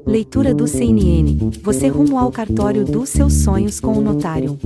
Leitura do CNN. Você rumo ao cartório dos seus sonhos com o notário.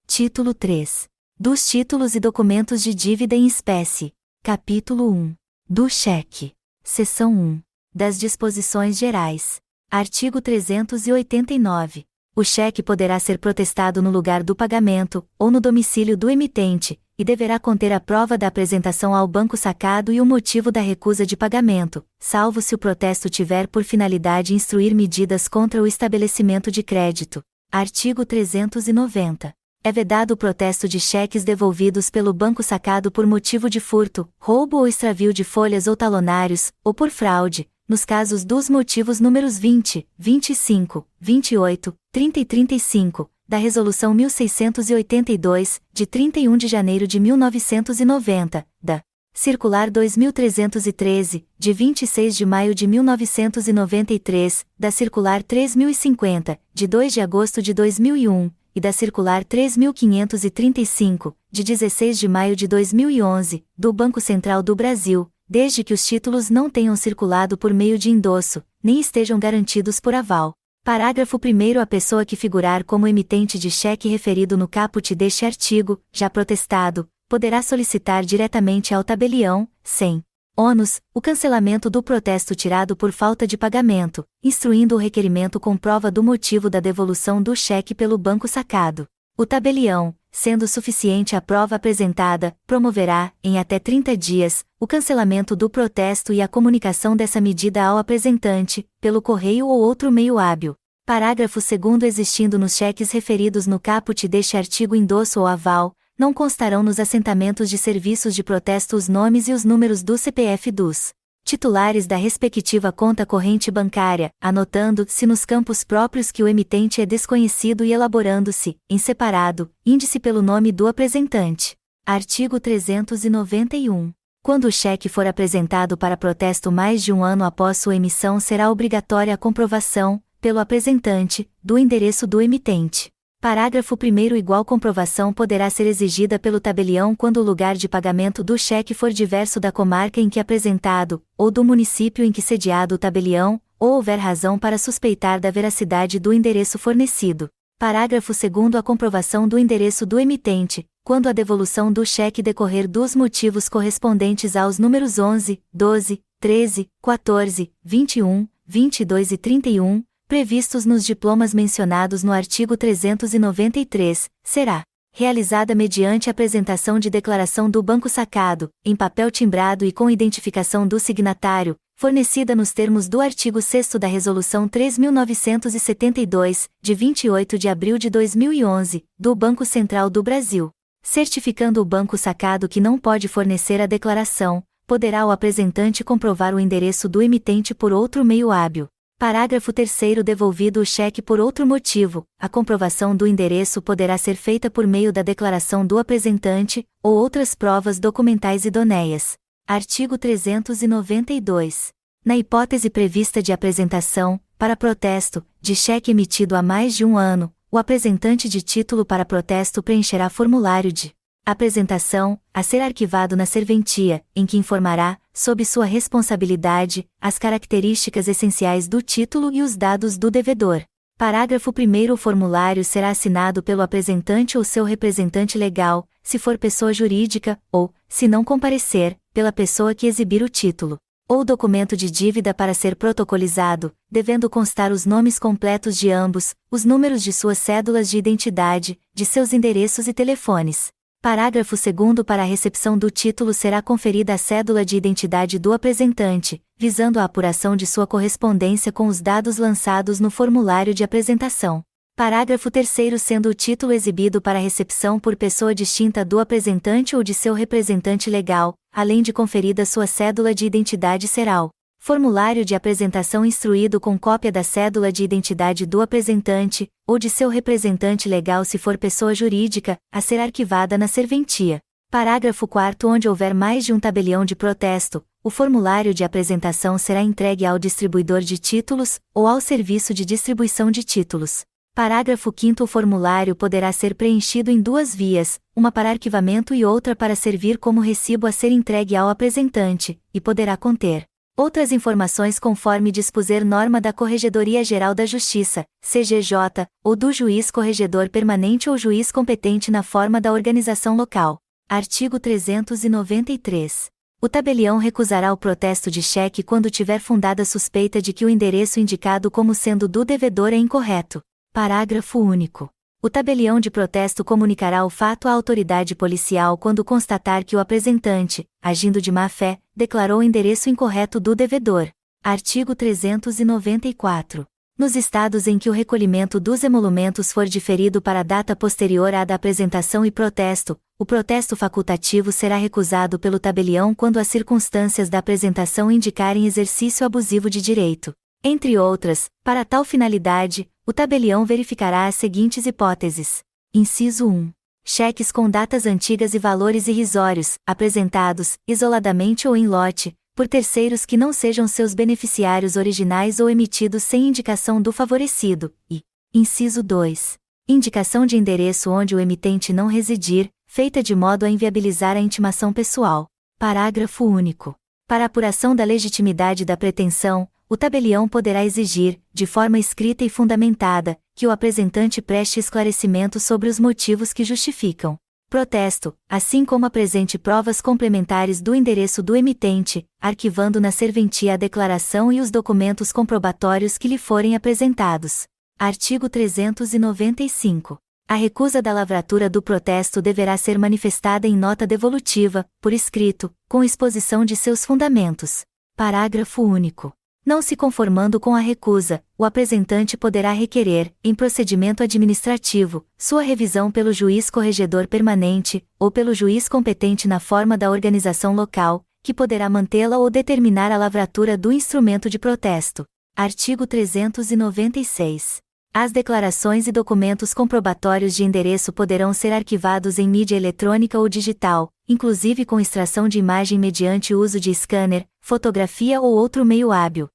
Título 3. Dos títulos e documentos de dívida em espécie. Capítulo 1. Do cheque. Seção 1. Das disposições gerais. Artigo 389. O cheque poderá ser protestado no lugar do pagamento, ou no domicílio do emitente, e deverá conter a prova da apresentação ao banco sacado e o motivo da recusa de pagamento, salvo se o protesto tiver por finalidade instruir medidas contra o estabelecimento de crédito. Artigo 390. É vedado o protesto de cheques devolvidos pelo banco sacado por motivo de furto, roubo ou extravio de folhas ou talonários, ou por fraude, nos casos dos motivos números 20, 25, 28, 30 e 35, da Resolução 1682, de 31 de janeiro de 1990, da Circular 2313, de 26 de maio de 1993, da Circular 3050, de 2 de agosto de 2001, e da Circular 3535, de 16 de maio de 2011, do Banco Central do Brasil, desde que os títulos não tenham circulado por meio de endosso, nem estejam garantidos por aval. Parágrafo 1º. A pessoa que figurar como emitente de cheque referido no caput deste artigo, já protestado, poderá solicitar diretamente ao tabelião, sem ônus, o cancelamento do protesto tirado por falta de pagamento, instruindo o requerimento com prova do motivo da devolução do cheque pelo banco sacado. O tabelião, sendo suficiente a prova apresentada, promoverá, em até 30 dias, o cancelamento do protesto e a comunicação dessa medida ao apresentante, pelo correio ou outro meio hábil. Parágrafo 2º. Existindo nos cheques referidos no caput deste artigo endosso ou aval, não constarão nos assentamentos de serviços de protesto os nomes e os números do CPF dos titulares da respectiva conta corrente bancária, anotando-se nos campos próprios que o emitente é desconhecido e elaborando-se, em separado, índice pelo nome do apresentante. Artigo 391. Quando o cheque for apresentado para protesto mais de um ano após sua emissão, será obrigatória a comprovação, pelo apresentante, do endereço do emitente. Parágrafo 1º. Igual comprovação poderá ser exigida pelo tabelião quando o lugar de pagamento do cheque for diverso da comarca em que apresentado, ou do município em que sediado o tabelião, ou houver razão para suspeitar da veracidade do endereço fornecido. Parágrafo 2º. A comprovação do endereço do emitente, quando a devolução do cheque decorrer dos motivos correspondentes aos números 11, 12, 13, 14, 21, 22 e 31, previstos nos diplomas mencionados no artigo 393, será realizada mediante apresentação de declaração do banco sacado, em papel timbrado e com identificação do signatário, fornecida nos termos do artigo 6º da Resolução 3.972, de 28 de abril de 2011, do Banco Central do Brasil. Certificando o banco sacado que não pode fornecer a declaração, poderá o apresentante comprovar o endereço do emitente por outro meio hábil. Parágrafo 3º. Devolvido o cheque por outro motivo, a comprovação do endereço poderá ser feita por meio da declaração do apresentante, ou outras provas documentais idôneas. Artigo 392. Na hipótese prevista de apresentação, para protesto, de cheque emitido há mais de um ano, o apresentante de título para protesto preencherá formulário de apresentação, a ser arquivado na serventia, em que informará, sob sua responsabilidade, as características essenciais do título e os dados do devedor. Parágrafo 1º. O formulário será assinado pelo apresentante ou seu representante legal, se for pessoa jurídica, ou, se não comparecer, pela pessoa que exibir o título ou documento de dívida para ser protocolizado, devendo constar os nomes completos de ambos, os números de suas cédulas de identidade, de seus endereços e telefones. Parágrafo 2º. Para a recepção do título será conferida a cédula de identidade do apresentante, visando a apuração de sua correspondência com os dados lançados no formulário de apresentação. Parágrafo 3º. Sendo o título exibido para recepção por pessoa distinta do apresentante ou de seu representante legal, além de conferida sua cédula de identidade, será o formulário de apresentação instruído com cópia da cédula de identidade do apresentante, ou de seu representante legal se for pessoa jurídica, a ser arquivada na serventia. Parágrafo 4º. Onde houver mais de um tabelião de protesto, o formulário de apresentação será entregue ao distribuidor de títulos, ou ao serviço de distribuição de títulos. Parágrafo 5º. O formulário poderá ser preenchido em duas vias, uma para arquivamento e outra para servir como recibo a ser entregue ao apresentante, e poderá conter Outras informações conforme dispuser norma da Corregedoria Geral da Justiça, CGJ, ou do juiz corregedor permanente ou juiz competente na forma da organização local. Artigo 393. O tabelião recusará o protesto de cheque quando tiver fundada suspeita de que o endereço indicado como sendo do devedor é incorreto. Parágrafo único. O tabelião de protesto comunicará o fato à autoridade policial quando constatar que o apresentante, agindo de má-fé, declarou o endereço incorreto do devedor. Artigo 394. Nos estados em que o recolhimento dos emolumentos for diferido para data posterior à da apresentação e protesto, o protesto facultativo será recusado pelo tabelião quando as circunstâncias da apresentação indicarem exercício abusivo de direito. Entre outras, para tal finalidade, o tabelião verificará as seguintes hipóteses. Inciso 1. Cheques com datas antigas e valores irrisórios, apresentados, isoladamente ou em lote, por terceiros que não sejam seus beneficiários originais ou emitidos sem indicação do favorecido, e, inciso 2. Indicação de endereço onde o emitente não residir, feita de modo a inviabilizar a intimação pessoal. Parágrafo único. Para apuração da legitimidade da pretensão, o tabelião poderá exigir, de forma escrita e fundamentada, que o apresentante preste esclarecimento sobre os motivos que justificam protesto, assim como apresente provas complementares do endereço do emitente, arquivando na serventia a declaração e os documentos comprobatórios que lhe forem apresentados. Artigo 395. A recusa da lavratura do protesto deverá ser manifestada em nota devolutiva, por escrito, com exposição de seus fundamentos. Parágrafo único. Não se conformando com a recusa, o apresentante poderá requerer, em procedimento administrativo, sua revisão pelo juiz corregedor permanente, ou pelo juiz competente na forma da organização local, que poderá mantê-la ou determinar a lavratura do instrumento de protesto. Artigo 396. As declarações e documentos comprobatórios de endereço poderão ser arquivados em mídia eletrônica ou digital, inclusive com extração de imagem mediante uso de scanner, fotografia ou outro meio hábil,